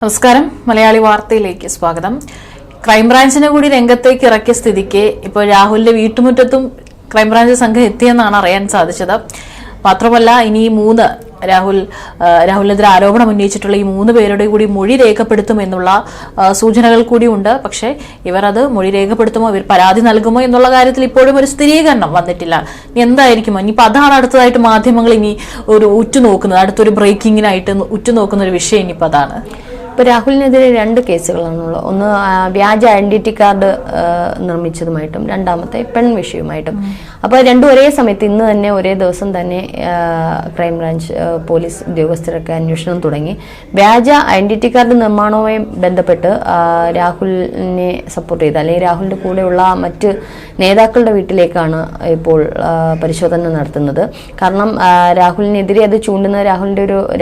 നമസ്കാരം. മലയാളി വാർത്തയിലേക്ക് സ്വാഗതം. ക്രൈംബ്രാഞ്ചിനെ കൂടി രംഗത്തേക്ക് ഇറക്കിയ സ്ഥിതിക്ക് ഇപ്പോൾ രാഹുലിന്റെ വീട്ടുമുറ്റത്തും ക്രൈംബ്രാഞ്ച് സംഘം എത്തിയെന്നാണ് അറിയാൻ സാധിച്ചത്. മാത്രമല്ല, ഇനി രാഹുലിനെതിരെ ആരോപണം ഉന്നയിച്ചിട്ടുള്ള ഈ 3 പേരുടെ കൂടി മൊഴി രേഖപ്പെടുത്തുമെന്നുള്ള സൂചനകൾ കൂടിയുണ്ട്. പക്ഷേ ഇവർ അത് മൊഴി രേഖപ്പെടുത്തുമോ, ഇവർ പരാതി നൽകുമോ എന്നുള്ള കാര്യത്തിൽ ഇപ്പോഴും ഒരു സ്ഥിരീകരണം വന്നിട്ടില്ല. ഇനി എന്തായിരിക്കുമോ? ഇനിയിപ്പോൾ അതാണ് അടുത്തതായിട്ട് മാധ്യമങ്ങൾ ഇനി ഒരു ഉറ്റുനോക്കുന്നത്, അടുത്തൊരു ബ്രേക്കിങ്ങിനായിട്ട് ഉറ്റുനോക്കുന്ന ഒരു വിഷയം ഇനിയിപ്പോൾ അതാണ്. ഇപ്പോൾ രാഹുലിനെതിരെ 2 കേസുകളാണുള്ളത്. ഒന്ന് വ്യാജ ഐഡന്റിറ്റി കാർഡ് നിർമ്മിച്ചതുമായിട്ടും, രണ്ടാമത്തെ പെൺ വിഷയവുമായിട്ടും. അപ്പോൾ രണ്ടും ഒരേ സമയത്ത് ഇന്ന് തന്നെ ഒരേ ദിവസം തന്നെ ക്രൈംബ്രാഞ്ച് പോലീസ് ഉദ്യോഗസ്ഥരൊക്കെ അന്വേഷണം തുടങ്ങി. വ്യാജ ഐഡന്റിറ്റി കാർഡ് നിർമ്മാണവുമായി ബന്ധപ്പെട്ട് രാഹുലിനെ സപ്പോർട്ട് ചെയ്ത അല്ലെങ്കിൽ രാഹുലിന്റെ കൂടെയുള്ള മറ്റ് നേതാക്കളുടെ വീട്ടിലേക്കാണ് ഇപ്പോൾ പരിശോധന നടത്തുന്നത്. കാരണം രാഹുലിനെതിരെ അത് ചൂണ്ടുന്ന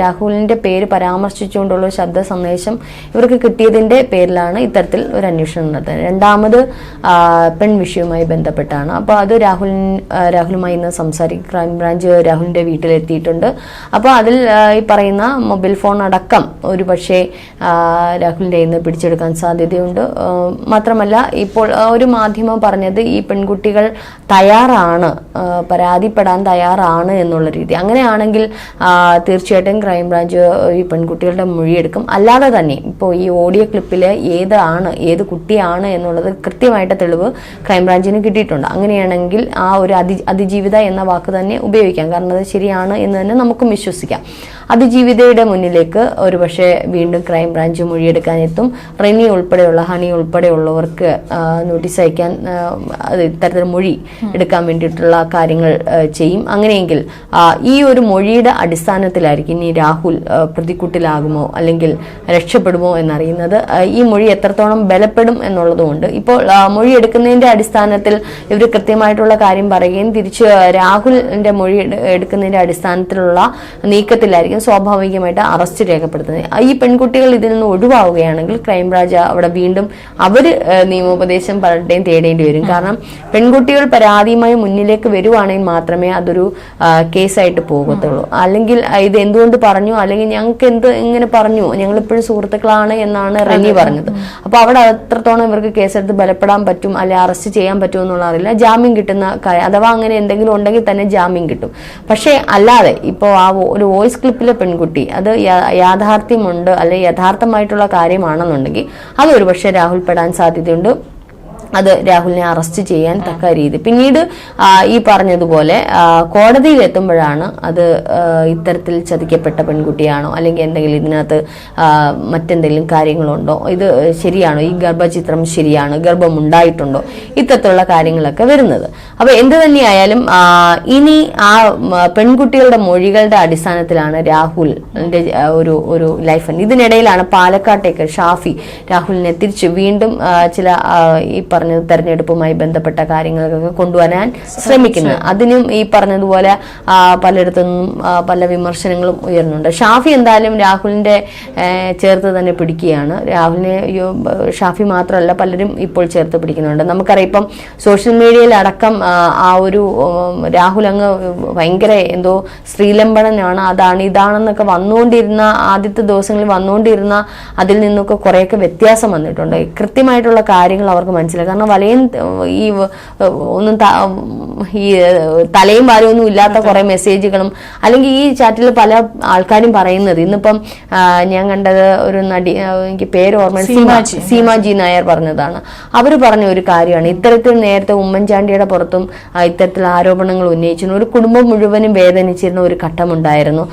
രാഹുലിന്റെ പേര് പരാമർശിച്ചുകൊണ്ടുള്ള ശബ്ദ സന്ദേശം ഇവർക്ക് കിട്ടിയതിന്റെ പേരിലാണ് ഇത്തരത്തിൽ ഒരു അന്വേഷണം നടത്തുന്നത്. രണ്ടാമത് പെൺ വിഷയവുമായി ബന്ധപ്പെട്ടാണ്. അപ്പോൾ അത് രാഹുലുമായി ഇന്ന് ക്രൈംബ്രാഞ്ച് രാഹുലിന്റെ വീട്ടിലെത്തിയിട്ടുണ്ട്. അപ്പോൾ അതിൽ ഈ പറയുന്ന മൊബൈൽ ഫോൺ അടക്കം ഒരു പക്ഷേ രാഹുലിന്റെ ഇന്ന് പിടിച്ചെടുക്കാൻ സാധ്യതയുണ്ട്. മാത്രമല്ല, ഇപ്പോൾ ഒരു മാധ്യമം പറഞ്ഞത് ഈ പെൺകുട്ടികൾ പരാതിപ്പെടാൻ തയ്യാറാണ് എന്നുള്ള രീതി. അങ്ങനെയാണെങ്കിൽ തീർച്ചയായിട്ടും ക്രൈംബ്രാഞ്ച് ഈ പെൺകുട്ടികളുടെ മൊഴിയെടുക്കും. അല്ലാതെ തന്നെ ഇപ്പോൾ ഈ ഓഡിയോ ക്ലിപ്പിൽ ഏത് കുട്ടിയാണ് എന്നുള്ളത് കൃത്യമായിട്ട് തെളിവ് ക്രൈംബ്രാഞ്ചിന് കിട്ടിയിട്ടുണ്ട്. അങ്ങനെയാണെങ്കിൽ ആ ഒരു അതിജീവിത എന്ന വാക്ക് തന്നെ ഉപയോഗിക്കാം. കാരണം അത് ശരിയാണ് എന്ന് തന്നെ നമുക്കും വിശ്വസിക്കാം. അതിജീവിതയുടെ മുന്നിലേക്ക് ഒരുപക്ഷെ വീണ്ടും ക്രൈംബ്രാഞ്ച് മൊഴിയെടുക്കാനെത്തും. ഹണി ഉൾപ്പെടെയുള്ളവർക്ക് നോട്ടീസ് അയക്കാൻ ഇത്തരത്തിൽ മൊഴി എടുക്കാൻ വേണ്ടിയിട്ടുള്ള കാര്യങ്ങൾ ചെയ്യും. അങ്ങനെയെങ്കിൽ ഈ ഒരു മൊഴിയുടെ അടിസ്ഥാനത്തിലായിരിക്കും ഇനി രാഹുൽ പ്രതിക്കൂട്ടിലാകുമോ അല്ലെങ്കിൽ രക്ഷപ്പെടുമോ എന്നറിയുന്നത്. ഈ മൊഴി എത്രത്തോളം ബലപ്പെടും എന്നുള്ളതുകൊണ്ട് ഇപ്പോൾ മൊഴി എടുക്കുന്നതിന്റെ അടിസ്ഥാനത്തിൽ ഇവർ കൃത്യമായിട്ടുള്ള കാര്യം പറയുകയും തിരിച്ച് രാഹുലിന്റെ മൊഴി എടുക്കുന്നതിന്റെ അടിസ്ഥാനത്തിലുള്ള നീക്കത്തിലായിരിക്കും സ്വാഭാവികമായിട്ട് അറസ്റ്റ് രേഖപ്പെടുത്തുന്നത്. ഈ പെൺകുട്ടികൾ ഇതിൽ നിന്ന് ഒഴിവാവുകയാണെങ്കിൽ ക്രൈംബ്രാഞ്ച് അവിടെ വീണ്ടും നിയമോപദേശം പലരുടെയും തേടേണ്ടി വരും. കാരണം പെൺകുട്ടികൾ പരാതിയുമായി മുന്നിലേക്ക് വരുവാണെങ്കിൽ മാത്രമേ അതൊരു കേസായിട്ട് പോകത്തുള്ളൂ. അല്ലെങ്കിൽ ഇത് എന്തുകൊണ്ട് പറഞ്ഞു, അല്ലെങ്കിൽ ഞങ്ങൾക്ക് ഇങ്ങനെ പറഞ്ഞു, ഞങ്ങൾ ഇപ്പോഴും സുഹൃത്തുക്കളാണ് എന്നാണ് റെനി പറഞ്ഞത്. അപ്പൊ അവിടെ എത്രത്തോളം ഇവർക്ക് കേസെടുത്ത് ബലപ്പെടാൻ പറ്റും അല്ലെങ്കിൽ അറസ്റ്റ് ചെയ്യാൻ പറ്റും എന്നുള്ള അറിയില്ല. ജാമ്യം കിട്ടുന്ന കാര്യം, അഥവാ അങ്ങനെ എന്തെങ്കിലും ഉണ്ടെങ്കിൽ തന്നെ ജാമ്യം കിട്ടും. പക്ഷേ അല്ലാതെ ഇപ്പോൾ ആ ഒരു വോയിസ് ക്ലിപ്പിലെ പെൺകുട്ടി അത് യാഥാർത്ഥ്യമുണ്ട് അല്ലെങ്കിൽ യഥാർത്ഥമായിട്ടുള്ള കാര്യമാണെന്നുണ്ടെങ്കിൽ അത് ഒരുപക്ഷെ രാഹുൽ പെടാൻ സാധ്യതയുണ്ട്. അത് രാഹുലിനെ അറസ്റ്റ് ചെയ്യാൻ തക്ക രീതി. പിന്നീട് ഈ പറഞ്ഞതുപോലെ കോടതിയിൽ എത്തുമ്പോഴാണ് അത് ഇത്തരത്തിൽ ചതിക്കപ്പെട്ട പെൺകുട്ടിയാണോ അല്ലെങ്കിൽ എന്തെങ്കിലും ഇതിനകത്ത് മറ്റെന്തെങ്കിലും കാര്യങ്ങളുണ്ടോ, ഇത് ശരിയാണോ, ഈ ഗർഭചിത്രം ശരിയാണോ, ഗർഭമുണ്ടായിട്ടുണ്ടോ, ഇത്തരത്തിലുള്ള കാര്യങ്ങളൊക്കെ വരുന്നത്. അപ്പൊ എന്ത് തന്നെയായാലും ഇനി ആ പെൺകുട്ടികളുടെ മൊഴികളുടെ അടിസ്ഥാനത്തിലാണ് രാഹുലിന്റെ ഒരു ലൈഫ്. ഇതിനിടയിലാണ് പാലക്കാട്ടേക്ക് ഷാഫി രാഹുലിനെ തിരിച്ച് വീണ്ടും ചില ഈ പറഞ്ഞത് തെരഞ്ഞെടുപ്പുമായി ബന്ധപ്പെട്ട കാര്യങ്ങളൊക്കെ കൊണ്ടുവരാൻ ശ്രമിക്കുന്നത്. അതിനും ഈ പറഞ്ഞതുപോലെ പലയിടത്തുനിന്നും പല വിമർശനങ്ങളും ഉയർന്നുണ്ട്. ഷാഫി എന്തായാലും രാഹുലിന്റെ ചേർത്ത് തന്നെ പിടിക്കുകയാണ്. ഷാഫി മാത്രമല്ല, പലരും ഇപ്പോൾ ചേർത്ത് പിടിക്കുന്നുണ്ട്. നമുക്കറിയാം ഇപ്പം സോഷ്യൽ മീഡിയയിൽ അടക്കം ആ ഒരു രാഹുൽ അങ്ങ് ഭയങ്കര എന്തോ സ്ത്രീലംബടനാണ്, അതാണ് ഇതാണെന്നൊക്കെ വന്നുകൊണ്ടിരുന്ന ആദ്യത്തെ ദിവസങ്ങളിൽ വന്നുകൊണ്ടിരുന്ന അതിൽ നിന്നൊക്കെ കുറേയൊക്കെ വ്യത്യാസം വന്നിട്ടുണ്ട്. കൃത്യമായിട്ടുള്ള കാര്യങ്ങൾ അവർക്ക് മനസ്സിലായി. കാരണം ഈ തലയും വാരമൊന്നും ഇല്ലാത്ത കുറെ മെസ്സേജുകളും, അല്ലെങ്കിൽ ഈ ചാറ്റിൽ പല ആൾക്കാരും പറയുന്നത്, ഇന്നിപ്പം ഞാൻ കണ്ടത് ഒരു നടി, എനിക്ക് പേര് ഓർമ്മ, സീമാജി നായർ പറഞ്ഞതാണ്. അവർ പറഞ്ഞ ഒരു കാര്യമാണ്, ഇത്തരത്തിൽ നേരത്തെ ഉമ്മൻചാണ്ടിയുടെ പുറത്തും ഇത്തരത്തിൽ ആരോപണങ്ങൾ ഉന്നയിച്ചിരുന്നു. ഒരു കുടുംബം മുഴുവനും വേദനിച്ചിരുന്ന ഒരു ഘട്ടമുണ്ടായിരുന്നു.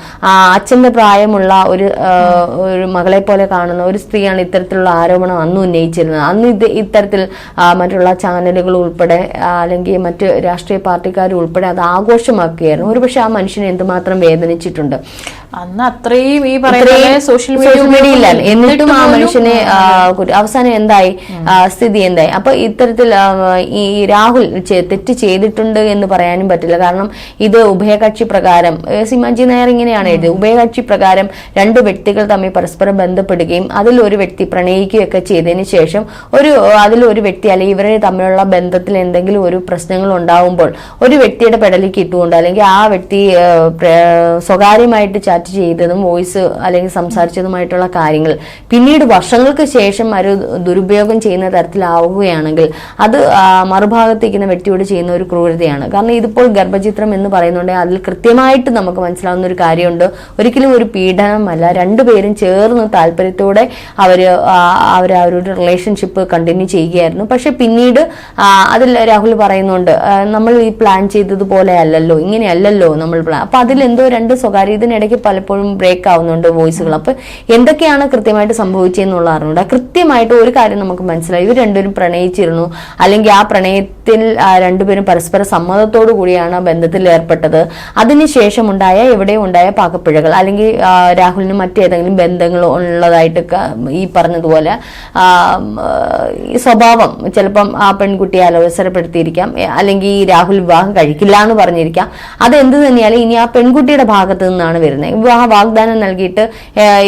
അച്ഛന്റെ പ്രായമുള്ള ഒരു മകളെ പോലെ കാണുന്ന ഒരു സ്ത്രീയാണ് ഇത്തരത്തിലുള്ള ആരോപണം അന്ന് ഉന്നയിച്ചിരുന്നത്. അന്ന് ഇത്തരത്തിൽ മറ്റുള്ള ചാനലുകൾ ഉൾപ്പെടെ അല്ലെങ്കിൽ മറ്റ് രാഷ്ട്രീയ പാർട്ടിക്കാർ ഉൾപ്പെടെ അത് ആഘോഷമാക്കുകയായിരുന്നു. ഒരുപക്ഷെ ആ മനുഷ്യനെ എന്തുമാത്രം വേദനിച്ചിട്ടുണ്ട് അന്ന് അത്രയും ഈ പറയുന്ന സോഷ്യൽ മീഡിയയില്ല. എന്നിട്ടും ആ മനുഷ്യനെ അവസാനം എന്തായി, സ്ഥിതി എന്തായി? അപ്പൊ ഇത്തരത്തിൽ ഈ രാഹുൽ തെറ്റ് ചെയ്തിട്ടുണ്ട് എന്ന് പറയാനും പറ്റില്ല. കാരണം ഇത് ഉഭയകക്ഷി പ്രകാരം, സീമാജി നായർ ഇങ്ങനെയാണ് എഴുതിയത്, ഉഭയകക്ഷി പ്രകാരം 2 വ്യക്തികൾ തമ്മിൽ പരസ്പരം ബന്ധപ്പെടുകയും അതിൽ ഒരു വ്യക്തി പ്രണയിക്കുകയൊക്കെ ചെയ്തതിന് ശേഷം അതിലൊരു വ്യക്തി അല്ലെങ്കിൽ ഇവരെ തമ്മിലുള്ള ബന്ധത്തിൽ എന്തെങ്കിലും ഒരു പ്രശ്നങ്ങൾ ഉണ്ടാവുമ്പോൾ ഒരു വ്യക്തിയുടെ പെടലിക്ക് ഇട്ടുകൊണ്ട് അല്ലെങ്കിൽ ആ വ്യക്തി സ്വകാര്യമായിട്ട് ചാറ്റ് ചെയ്തതും വോയിസ് അല്ലെങ്കിൽ സംസാരിച്ചതുമായിട്ടുള്ള കാര്യങ്ങൾ പിന്നീട് വർഷങ്ങൾക്ക് ശേഷം ഒരു ദുരുപയോഗം ചെയ്യുന്ന തരത്തിലാവുകയാണെങ്കിൽ അത് മറുഭാഗത്തേക്കുന്ന വ്യക്തിയോട് ചെയ്യുന്ന ഒരു ക്രൂരതയാണ്. കാരണം ഇതിപ്പോൾ ഗർഭചിത്രം എന്ന് പറയുന്നുണ്ടെങ്കിൽ അതിൽ കൃത്യമായിട്ട് നമുക്ക് മനസ്സിലാവുന്ന ഒരു കാര്യമുണ്ട്, ഒരിക്കലും ഒരു പീഡനമല്ല. രണ്ടുപേരും ചേർന്ന് താല്പര്യത്തോടെ അവരൊരു റിലേഷൻഷിപ്പ് കണ്ടിന്യൂ ചെയ്യുകയായിരുന്നു. പക്ഷെ പിന്നീട് അതിൽ രാഹുൽ പറയുന്നുണ്ട്, നമ്മൾ ഈ പ്ലാൻ ചെയ്തതുപോലെ അല്ലല്ലോ, ഇങ്ങനെയല്ലല്ലോ നമ്മൾ പ്ലാൻ. അപ്പൊ അതിലെന്തോ രണ്ട് സ്വകാര്യ ഇതിനിടയ്ക്ക് പലപ്പോഴും ബ്രേക്ക് ആവുന്നുണ്ട് വോയിസുകൾ. അപ്പൊ എന്തൊക്കെയാണ് കൃത്യമായിട്ട് സംഭവിച്ചതെന്നുള്ള അറിഞ്ഞുണ്ട്. കൃത്യമായിട്ട് ഒരു കാര്യം നമുക്ക് മനസ്സിലായി, ഇവർ രണ്ടുപേരും പ്രണയിച്ചിരുന്നു, അല്ലെങ്കിൽ ആ പ്രണയത്തിൽ രണ്ടുപേരും പരസ്പര സമ്മതത്തോടു കൂടിയാണ് ബന്ധത്തിൽ ഏർപ്പെട്ടത്. അതിനുശേഷം എവിടെയും ഉണ്ടായ പാകപ്പിഴകൾ, അല്ലെങ്കിൽ രാഹുലിന് മറ്റേതെങ്കിലും ബന്ധങ്ങൾ ഉള്ളതായിട്ട് ഈ പറഞ്ഞതുപോലെ ഈ സ്വഭാവം ചിലപ്പം ആ പെൺകുട്ടിയെ അലോസരപ്പെടുത്തിയിരിക്കാം, അല്ലെങ്കിൽ രാഹുൽ വിവാഹം കഴിക്കില്ല എന്ന് പറഞ്ഞിരിക്കാം. അതെന്ത് തന്നെയാലും ഇനി ആ പെൺകുട്ടിയുടെ ഭാഗത്ത് നിന്നാണ് വരുന്നത്. വിവാഹ വാഗ്ദാനം നൽകിയിട്ട്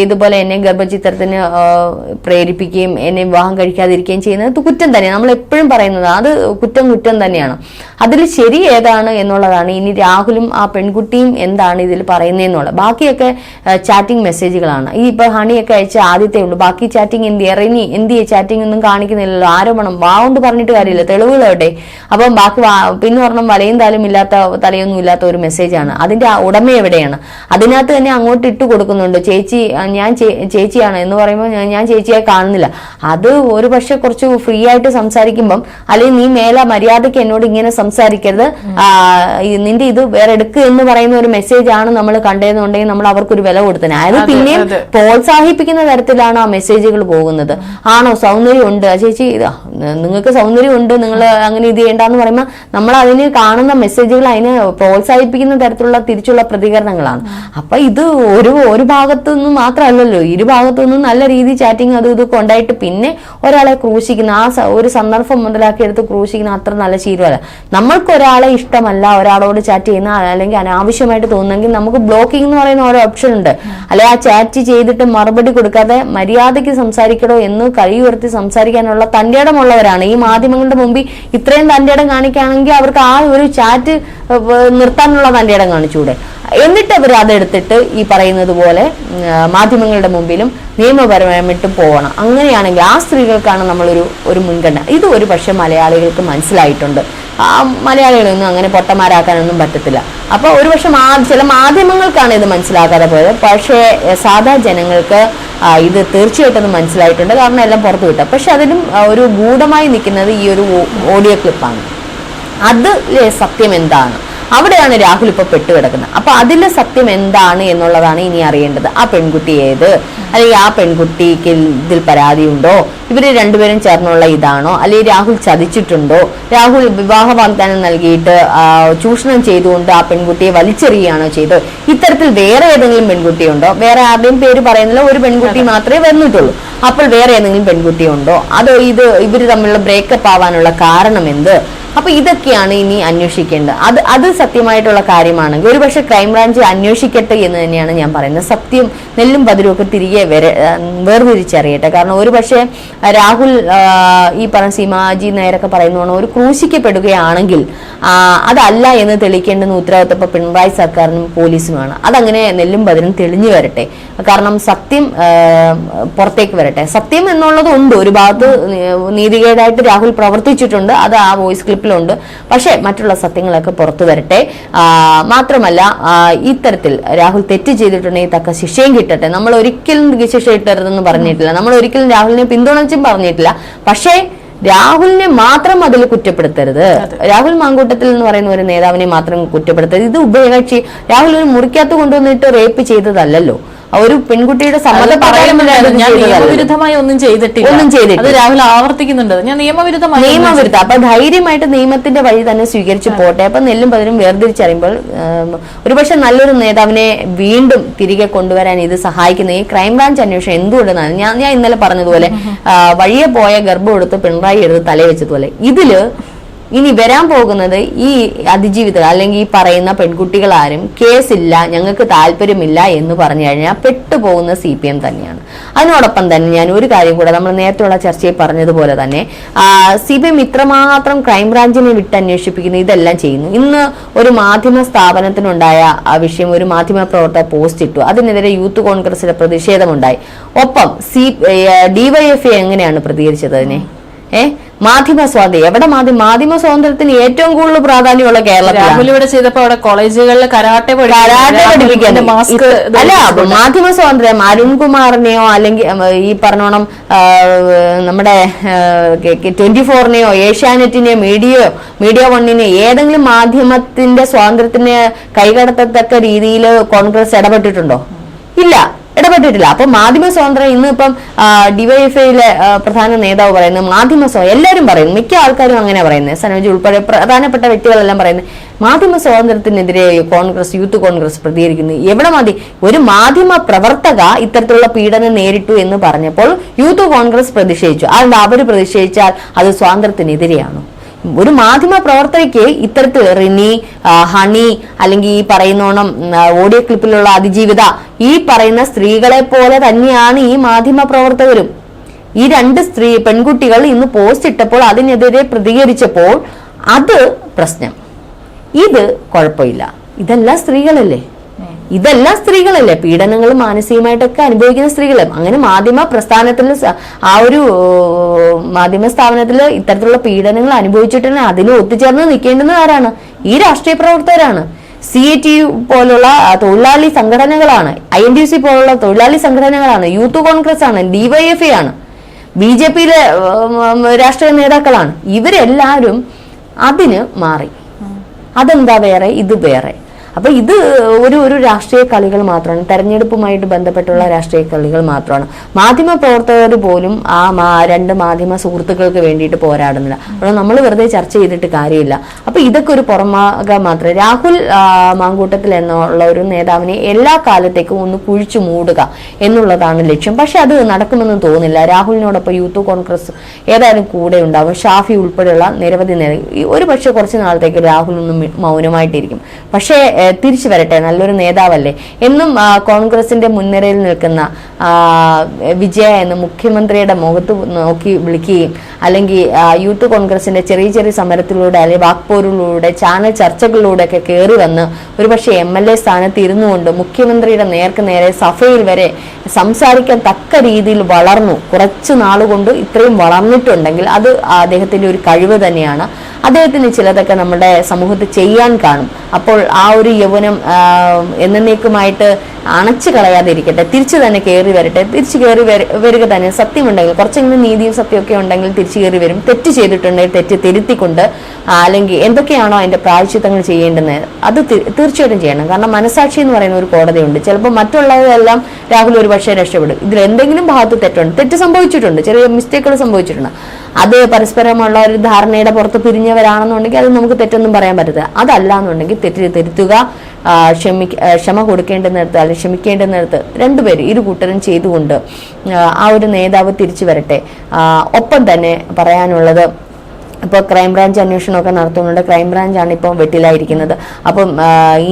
ഇതുപോലെ എന്നെ ഗർഭചിത്രത്തിന് പ്രേരിപ്പിക്കുകയും എന്നെ വിവാഹം കഴിക്കാതിരിക്കുകയും ചെയ്യുന്നത് കുറ്റം തന്നെയാണ്. നമ്മൾ എപ്പോഴും പറയുന്നത് അത് കുറ്റം തന്നെയാണ്. അതിൽ ശരി ഏതാണ് എന്നുള്ളതാണ്. ഇനി രാഹുലും ആ പെൺകുട്ടിയും എന്താണ് ഇതിൽ പറയുന്നതെന്നുള്ളത്. ബാക്കിയൊക്കെ ചാറ്റിംഗ് മെസ്സേജുകളാണ്. ഈ ഇപ്പൊ ഹണിയൊക്കെ അയച്ച ആദ്യത്തെ ഉള്ളൂ. ബാക്കി ചാറ്റിംഗ് എന്തിയെ ചാറ്റിംഗ് ഒന്നും കാണിക്കുന്നില്ലല്ലോ. ആരോപണം വാവുകൊണ്ട് പറഞ്ഞിട്ട് കാര്യമില്ല, തെളിവുകൾ എവിടെ? അപ്പം ബാക്കി പിന്നെ പറഞ്ഞ വലയും തലയൊന്നും ഇല്ലാത്ത ഒരു മെസ്സേജാണ്. അതിന്റെ ഉടമ എവിടെയാണ്? അതിനകത്ത് തന്നെ അങ്ങോട്ട് ഇട്ട് കൊടുക്കുന്നുണ്ട്, ചേച്ചി ഞാൻ ചേച്ചിയാണ് എന്ന് പറയുമ്പോൾ ഞാൻ ചേച്ചിയെ കാണുന്നില്ല. അത് ഒരു പക്ഷെ കുറച്ച് ഫ്രീ ആയിട്ട് സംസാരിക്കുമ്പം, അല്ലെങ്കിൽ നീ മേലെ മര്യാദയ്ക്ക് എന്നോട് ഇങ്ങനെ സംസാരിക്കരുത്, നിന്റെ ഇത് വേറെ എടുക്കുക എന്ന് പറയുന്ന ഒരു മെസ്സേജ് ആണ് നമ്മൾ കണ്ടതെന്നുണ്ടെങ്കിൽ നമ്മൾ അവർക്കൊരു വില കൊടുത്തത്. അത് പിന്നെയും പ്രോത്സാഹിപ്പിക്കുന്ന തരത്തിലാണ് ആ മെസ്സേജുകൾ പോകുന്നത്. ആണോ സൗന്ദര്യം ഉണ്ട് ചേച്ചി, നിങ്ങൾക്ക് സൗന്ദര്യം ഉണ്ട്, നിങ്ങൾ അങ്ങനെ ഇത് ചെയ്യേണ്ടെന്ന് പറയുമ്പോൾ നമ്മൾ അതിന് കാണുന്ന മെസ്സേജുകൾ അതിനെ പ്രോത്സാഹിപ്പിക്കുന്ന തരത്തിലുള്ള തിരിച്ചുള്ള പ്രതികരണങ്ങളാണ്. അപ്പൊ ഇത് ഒരു ഭാഗത്തു നിന്നും മാത്രമല്ലല്ലോ, ഇരുഭാഗത്തു നിന്നും നല്ല രീതിയിൽ ചാറ്റിങ് അതും ഇതൊക്കെ ഉണ്ടായിട്ട് പിന്നെ ഒരാളെ ക്രൂശിക്കുന്ന ഒരു സന്ദർഭം മുതലാക്കി എടുത്ത് ക്രൂശിക്കുന്ന അത്ര നല്ല ശീലമല്ല. നമ്മൾക്ക് ഒരാളെ ഇഷ്ടമല്ല, ഒരാളോട് ചാറ്റ് ചെയ്യുന്ന അല്ലെങ്കിൽ അനാവശ്യമായിട്ട് തോന്നുന്നെങ്കിൽ നമുക്ക് ബ്ലോക്കിംഗ് എന്ന് പറയുന്ന ഓരോ ഓപ്ഷൻ ഉണ്ട്. അല്ലെ ആ ചാറ്റ് ചെയ്തിട്ട് മറുപടി കൊടുക്കാതെ മര്യാദയ്ക്ക് സംസാരിക്കണോ എന്ന് കൈ ഉയർത്തി സംസാരിക്കാനുള്ള തന്റെ ഇടമുള്ളവരാണ്. ഈ മാധ്യമങ്ങളുടെ മുമ്പിൽ ഇത്രയും തന്റെ ഇടം കാണിക്കുകയാണെങ്കിൽ അവർക്ക് ആ ഒരു ചാറ്റ് നിർത്താനുള്ള തന്റെ ഇടം കാണിച്ചൂടെ? എന്നിട്ട് അവർ അതെടുത്തിട്ട് ഈ പറയുന്നത് പോലെ മാധ്യമങ്ങളുടെ മുമ്പിലും നിയമപരമായിട്ട് പോകണം. അങ്ങനെയാണെങ്കിൽ ആ സ്ത്രീകൾക്കാണ് നമ്മളൊരു മുൻഗണന. ഇത് ഒരു പക്ഷെ മലയാളികൾക്ക് മനസ്സിലായിട്ടുണ്ട്. മലയാളികളൊന്നും അങ്ങനെ പൊട്ടന്മാരാക്കാനൊന്നും പറ്റത്തില്ല. അപ്പൊ ഒരുപക്ഷെ ചില മാധ്യമങ്ങൾക്കാണ് ഇത് മനസ്സിലാക്കാതെ പോയത്. പക്ഷേ സാധാ ജനങ്ങൾക്ക് ഇത് തീർച്ചയായിട്ടും മനസ്സിലായിട്ടുണ്ട്. കാരണം എല്ലാം പുറത്തു വിട്ട. പക്ഷെ അതിലും ഒരു ഗൂഢമായി നിൽക്കുന്നത് ഈ ഒരു ഓഡിയോ ക്ലിപ്പാണ്. അതിലെ സത്യം എന്താണ്? അവിടെയാണ് രാഹുൽ ഇപ്പൊ പെട്ടുകിടക്കുന്നത്. അപ്പൊ അതിലെ സത്യം എന്താണ് എന്നുള്ളതാണ് ഇനി അറിയേണ്ടത്. ആ പെൺകുട്ടി ഏത്, അല്ലെങ്കിൽ ആ പെൺകുട്ടിക്ക് ഇതിൽ പരാതിയുണ്ടോ, ഇവര് രണ്ടുപേരും ചേർന്നുള്ള ഇതാണോ, അല്ലെങ്കിൽ രാഹുൽ ചതിച്ചിട്ടുണ്ടോ, രാഹുൽ വിവാഹ വാഗ്ദാനം നൽകിയിട്ട് ചൂഷണം ചെയ്തുകൊണ്ട് ആ പെൺകുട്ടിയെ വലിച്ചെറിയുകയാണോ ചെയ്തത്? ഇത്തരത്തിൽ വേറെ ഏതെങ്കിലും പെൺകുട്ടിയുണ്ടോ? വേറെ ആരുടെയും പേര് പറയുന്നില്ല, ഒരു പെൺകുട്ടി മാത്രമേ വന്നിട്ടുള്ളൂ. അപ്പോൾ വേറെ ഏതെങ്കിലും പെൺകുട്ടിയുണ്ടോ? അതോ ഇവര് തമ്മിലുള്ള ബ്രേക്കപ്പ് ആവാനുള്ള കാരണം എന്ത്? അപ്പൊ ഇതൊക്കെയാണ് ഇനി അന്വേഷിക്കേണ്ടത്. അത് സത്യമായിട്ടുള്ള കാര്യമാണെങ്കിൽ ഒരുപക്ഷെ ക്രൈംബ്രാഞ്ച് അന്വേഷിക്കട്ടെ എന്ന് തന്നെയാണ് ഞാൻ പറയുന്നത്. സത്യം നെല്ലും പതിരും ഒക്കെ തിരികെ വേർതിരിച്ചറിയട്ടെ. കാരണം ഒരുപക്ഷെ രാഹുൽ ഈ പറഞ്ഞ സീമാജി നേരൊക്കെ പറയുന്നതാണ്, ഒരു ക്രൂശിക്കപ്പെടുകയാണെങ്കിൽ അതല്ല എന്ന് തെളിയിക്കേണ്ടുന്ന ഉത്തരവാദിത്വം പിണറായി സർക്കാരിനും പോലീസിനുമാണ്. അതങ്ങനെ നെല്ലും പതിരും തെളിഞ്ഞു വരട്ടെ. കാരണം സത്യം പുറത്തേക്ക് വരട്ടെ. സത്യം എന്നുള്ളത് ഉണ്ട്, ഒരു ഭാഗത്ത് നീതികേടായിട്ട് രാഹുൽ പ്രവർത്തിച്ചിട്ടുണ്ട്, അത് ആ വോയിസ് ക്ലിപ്പിലുണ്ട്. പക്ഷെ മറ്റുള്ള സത്യങ്ങളൊക്കെ പുറത്തു വരട്ടെ. മാത്രമല്ല ഇത്തരത്തിൽ രാഹുൽ തെറ്റ് ചെയ്തിട്ടുണ്ടെങ്കിൽ തക്ക ശിക്ഷയും കിട്ടട്ടെ. നമ്മൾ ഒരിക്കലും ശിക്ഷ കിട്ടരുതെന്ന് പറഞ്ഞിട്ടില്ല, നമ്മൾ ഒരിക്കലും രാഹുലിനെ പിന്തുണച്ചും പറഞ്ഞിട്ടില്ല. പക്ഷേ രാഹുലിനെ മാത്രം അതിൽ കുറ്റപ്പെടുത്തരുത്. രാഹുൽ മാങ്കൂട്ടത്തിൽ എന്ന് പറയുന്ന ഒരു നേതാവിനെ മാത്രം കുറ്റപ്പെടുത്തരുത്. ഇത് ഉഭയകക്ഷി. രാഹുൽ ഒരു മുറിക്കകത്ത് കൊണ്ടുവന്നിട്ട് റേപ്പ് ചെയ്തതല്ലല്ലോ, ഒരു പെൺകുട്ടിയുടെ നിയമവിരുദ്ധമായി ഒന്നും ചെയ്തിട്ടില്ല. രാഹുൽ ആവർത്തിക്കുന്നുണ്ട്, ഞാൻ നിയമവിരുദ്ധ. അപ്പൊ ധൈര്യമായിട്ട് നിയമത്തിന്റെ വഴി തന്നെ സ്വീകരിച്ചു പോട്ടെ. അപ്പൊ നെല്ലും പതിരും വേർതിരിച്ചറിയുമ്പോൾ ഒരുപക്ഷെ നല്ലൊരു നേതാവിനെ വീണ്ടും തിരികെ കൊണ്ടുവരാൻ ഇത് സഹായിക്കുന്ന ഈ ക്രൈംബ്രാഞ്ച് അന്വേഷണം എന്തുകൊണ്ടെന്നാണ് ഞാൻ ഇന്നലെ പറഞ്ഞതുപോലെ വഴിയെ പോയ ഗർഭം എടുത്ത് പിണറായി എടുത്ത് തലവെച്ചതുപോലെ ഇതില് ഇനി വരാൻ പോകുന്നത് ഈ അതിജീവിതർ അല്ലെങ്കിൽ ഈ പറയുന്ന പെൺകുട്ടികൾ ആരും കേസില്ല, ഞങ്ങൾക്ക് താല്പര്യമില്ല എന്ന് പറഞ്ഞു കഴിഞ്ഞാൽ പെട്ടുപോകുന്ന CPM തന്നെയാണ്. അതിനോടൊപ്പം തന്നെ ഞാൻ ഒരു കാര്യം കൂടെ, നമ്മൾ നേരത്തെയുള്ള ചർച്ചയിൽ പറഞ്ഞതുപോലെ തന്നെ CPM ഇത്രമാത്രം ക്രൈംബ്രാഞ്ചിനെ വിട്ടന്വേഷിപ്പിക്കുന്നു, ഇതെല്ലാം ചെയ്യുന്നു. ഇന്ന് ഒരു മാധ്യമ സ്ഥാപനത്തിനുണ്ടായ വിഷയം ഒരു മാധ്യമ പ്രവർത്തക പോസ്റ്റ് ഇട്ടു, അതിനെതിരെ യൂത്ത് കോൺഗ്രസിന്റെ പ്രതിഷേധമുണ്ടായി. ഒപ്പം DYFI എങ്ങനെയാണ് പ്രതികരിച്ചത് അതിനെ? മാധ്യമ സ്വാതന്ത്ര്യം എവിടെ? മാധ്യമ സ്വാതന്ത്ര്യത്തിന് ഏറ്റവും കൂടുതൽ പ്രാധാന്യമുള്ള കേരളത്തിൽ ചെയ്തപ്പോ അവിടെ കോളേജുകളിൽ കരാട്ടെ പഠിപ്പിക്കാൻ അല്ല, മാധ്യമ സ്വാതന്ത്ര്യം അരുൺകുമാറിനെയോ അല്ലെങ്കിൽ ഈ പറഞ്ഞോണം നമ്മുടെ 24-നെയോ ഏഷ്യാനെറ്റിനെയോ മീഡിയ വണ്ണിനെയോ ഏതെങ്കിലും മാധ്യമത്തിന്റെ സ്വാതന്ത്ര്യത്തിന് കൈകടത്തത്തക്ക രീതിയിൽ കോൺഗ്രസ് ഇടപെട്ടിട്ടുണ്ടോ? ഇല്ല, ഇടപെട്ടിട്ടില്ല. അപ്പൊ മാധ്യമ സ്വാതന്ത്ര്യം ഇന്ന് ഇപ്പം DYFIയിലെ പ്രധാന നേതാവ് പറയുന്നത് മാധ്യമ സ്വാതന്ത്ര്യം, എല്ലാവരും പറയുന്നു, മിക്ക ആൾക്കാരും അങ്ങനെ പറയുന്നത്, സനോജ് ഉൾപ്പെടെ പ്രധാനപ്പെട്ട വ്യക്തികളെല്ലാം പറയുന്നത് മാധ്യമ സ്വാതന്ത്ര്യത്തിനെതിരെ യൂത്ത് കോൺഗ്രസ് പ്രതികരിക്കുന്നു. എവിടെ ഒരു മാധ്യമ പ്രവർത്തക ഇത്തരത്തിലുള്ള പീഡനം നേരിട്ടു എന്ന് പറഞ്ഞപ്പോൾ യൂത്ത് കോൺഗ്രസ് പ്രതിഷേധിച്ചു. അതുകൊണ്ട് അവർ പ്രതിഷേധിച്ചാൽ അത് സ്വാതന്ത്ര്യത്തിനെതിരെയാണോ? ഒരു മാധ്യമ പ്രവർത്തകയ്ക്ക് ഇത്തരത്തിൽ റിനി, ഹണി അല്ലെങ്കിൽ ഈ പറയുന്നോണം ഓഡിയോ ക്ലിപ്പിലുള്ള അതിജീവിത, ഈ പറയുന്ന സ്ത്രീകളെ പോലെ തന്നെയാണ് ഈ മാധ്യമ പ്രവർത്തകരും. ഈ രണ്ട് പെൺകുട്ടികൾ ഇന്ന് പോസ്റ്റ് ഇട്ടപ്പോൾ അതിനെതിരെ പ്രതികരിച്ചപ്പോൾ അത് പ്രശ്നം, ഇത് കുഴപ്പമില്ല. ഇതെല്ലാം സ്ത്രീകളല്ലേ, പീഡനങ്ങൾ മാനസികമായിട്ടൊക്കെ അനുഭവിക്കുന്ന സ്ത്രീകൾ. അങ്ങനെ മാധ്യമ പ്രസ്ഥാനത്തിൽ ആ ഒരു മാധ്യമ സ്ഥാപനത്തിൽ ഇത്തരത്തിലുള്ള പീഡനങ്ങൾ അനുഭവിച്ചിട്ടുണ്ടെങ്കിൽ അതിന് ഒത്തുചേർന്ന് നിൽക്കേണ്ടുന്ന ആരാണ്? ഈ രാഷ്ട്രീയ പ്രവർത്തകരാണ്. CATU പോലുള്ള തൊഴിലാളി സംഘടനകളാണ്, INTUC പോലുള്ള തൊഴിലാളി സംഘടനകളാണ്, യൂത്ത് കോൺഗ്രസ് ആണ്, DYFI ആണ്, BJPയിലെ രാഷ്ട്രീയ നേതാക്കളാണ്. ഇവരെല്ലാവരും അതിന് മാറി. അതെന്താ വേറെ, ഇത് വേറെ. അപ്പൊ ഇത് ഒരു രാഷ്ട്രീയ കളികൾ മാത്രമാണ്, തെരഞ്ഞെടുപ്പുമായിട്ട് ബന്ധപ്പെട്ടുള്ള രാഷ്ട്രീയ കളികൾ മാത്രമാണ്. മാധ്യമ പ്രവർത്തകർ പോലും രണ്ട് മാധ്യമ സുഹൃത്തുക്കൾക്ക് വേണ്ടിയിട്ട് പോരാടുന്നില്ല. അപ്പോൾ നമ്മൾ വെറുതെ ചർച്ച ചെയ്തിട്ട് കാര്യമില്ല. അപ്പൊ ഇതൊക്കെ ഒരു പുറമാക മാത്രമേ. രാഹുൽ മാങ്കൂട്ടത്തിൽ എന്നുള്ള ഒരു നേതാവിനെ എല്ലാ കാലത്തേക്കും ഒന്ന് കുഴിച്ചു മൂടുക എന്നുള്ളതാണ് ലക്ഷ്യം. പക്ഷെ അത് നടക്കുമെന്ന് തോന്നുന്നില്ല. രാഹുലിനോടൊപ്പം യൂത്ത് കോൺഗ്രസ് ഏതായാലും കൂടെ ഉണ്ടാവും. ഷാഫി ഉൾപ്പെടെയുള്ള നിരവധി ഒരു പക്ഷെ കുറച്ച് നാളത്തേക്ക് രാഹുൽ ഒന്നും മൗനമായിട്ടിരിക്കും. പക്ഷേ തിരിച്ചു വരട്ടെ, നല്ലൊരു നേതാവല്ലേ എന്നും കോൺഗ്രസിന്റെ മുൻനിരയിൽ നിൽക്കുന്ന വിജയ എന്ന് മുഖ്യമന്ത്രിയുടെ മുഖത്ത് നോക്കി വിളിക്കുകയും അല്ലെങ്കിൽ യൂത്ത് കോൺഗ്രസിന്റെ ചെറിയ ചെറിയ സമരത്തിലൂടെ അല്ലെങ്കിൽ വാക്പോരിലൂടെ ചാനൽ ചർച്ചകളിലൂടെ ഒക്കെ കയറി വന്ന് ഒരുപക്ഷെ MLA സ്ഥാനത്ത് ഇരുന്നുകൊണ്ട് മുഖ്യമന്ത്രിയുടെ നേരെ സഭയിൽ വരെ സംസാരിക്കാൻ തക്ക രീതിയിൽ വളർന്നു. കുറച്ച് നാളുകൊണ്ട് ഇത്രയും വളർന്നിട്ടുണ്ടെങ്കിൽ അത് അദ്ദേഹത്തിന്റെ ഒരു കഴിവ് തന്നെയാണ്. അദ്ദേഹത്തിന് ചിലതൊക്കെ നമ്മുടെ സമൂഹത്തിൽ ചെയ്യാൻ കാണും. അപ്പോൾ ആ ഒരു യൗവനം എന്നേക്കുമായിട്ട് അണച്ചു കളയാതിരിക്കട്ടെ, തിരിച്ചു തന്നെ കയറി വരട്ടെ. തിരിച്ചു കയറി വരിക തന്നെ. സത്യമുണ്ടെങ്കിൽ കുറച്ചെങ്കിലും നീതിയും സത്യമൊക്കെ ഉണ്ടെങ്കിൽ തിരിച്ചു കയറി വരും. തെറ്റ് ചെയ്തിട്ടുണ്ടെങ്കിൽ തെറ്റ് തിരുത്തിക്കൊണ്ട് അല്ലെങ്കിൽ എന്തൊക്കെയാണോ അതിന്റെ പ്രായശ്ചിത്തങ്ങൾ ചെയ്യേണ്ടുന്നത് അത് തീർച്ചയായിട്ടും ചെയ്യണം. കാരണം മനസാക്ഷി എന്ന് പറയുന്ന ഒരു കോടതിയുണ്ട്. ചിലപ്പോൾ മറ്റുള്ളതെല്ലാം രാഹുൽ ഒരു പക്ഷേ രക്ഷപ്പെടും. ഇതിൽ എന്തെങ്കിലും ഭാഗത്ത് തെറ്റ് സംഭവിച്ചിട്ടുണ്ട്, ചെറിയ മിസ്റ്റേക്കുകൾ സംഭവിച്ചിട്ടുണ്ട്. അത് പരസ്പരമുള്ള ഒരു ധാരണയുടെ പുറത്ത് പിരിഞ്ഞവരാണെന്നുണ്ടെങ്കിൽ അത് നമുക്ക് തെറ്റൊന്നും പറയാൻ പറ്റത്തില്ല. അതല്ല എന്നുണ്ടെങ്കിൽ തെറ്റ് തിരുത്തുക, ക്ഷമ കൊടുക്കേണ്ടുന്നിടത്ത് അല്ലെങ്കിൽ ക്ഷമിക്കേണ്ടുന്നിടത്ത് രണ്ടുപേര് ഇരു കൂട്ടരും ചെയ്തുകൊണ്ട് ആ ഒരു നേതാവ് തിരിച്ചു വരട്ടെ. ഒപ്പം തന്നെ പറയാനുള്ളത്, ഇപ്പോൾ ക്രൈംബ്രാഞ്ച് അന്വേഷണമൊക്കെ നടത്തുന്നുണ്ട്. ക്രൈംബ്രാഞ്ചാണ് ഇപ്പോൾ വെട്ടിലായിരിക്കുന്നത്. അപ്പം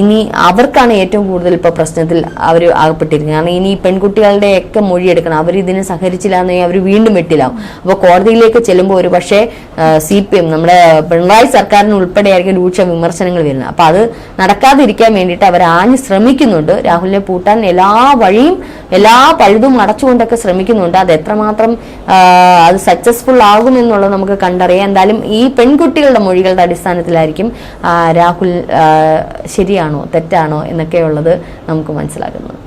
ഇനി അവർക്കാണ് ഏറ്റവും കൂടുതൽ ഇപ്പോൾ പ്രശ്നത്തിൽ അവർ ആകപ്പെട്ടിരിക്കുന്നത്. കാരണം ഇനി പെൺകുട്ടികളുടെയൊക്കെ മൊഴിയെടുക്കണം. അവർ ഇതിന് സഹകരിച്ചില്ല എന്നെങ്കിൽ അവർ വീണ്ടും വെട്ടിലാവും. അപ്പോൾ കോടതിയിലേക്ക് ചെല്ലുമ്പോൾ ഒരു പക്ഷേ CPM നമ്മുടെ പിണറായി സർക്കാരിന് ഉൾപ്പെടെയായിരിക്കും രൂക്ഷ വിമർശനങ്ങൾ വരുന്നത്. അപ്പോൾ അത് നടക്കാതിരിക്കാൻ വേണ്ടിയിട്ട് അവർ ആഞ്ഞ് ശ്രമിക്കുന്നുണ്ട്. രാഹുലിനെ പൂട്ടാൻ എല്ലാ വഴിയും എല്ലാ പഴുതും അടച്ചുകൊണ്ടൊക്കെ ശ്രമിക്കുന്നുണ്ട്. അത് എത്രമാത്രം അത് സക്സസ്ഫുൾ ആകുമെന്നുള്ളത് നമുക്ക് കണ്ടറിയാം. എന്തായാലും ഈ പെൺകുട്ടികളുടെ മൊഴികളുടെ അടിസ്ഥാനത്തിലായിരിക്കും രാഹുൽ ശരിയാണോ തെറ്റാണോ എന്നൊക്കെയുള്ളത് നമുക്ക് മനസ്സിലാക്കുന്നത്.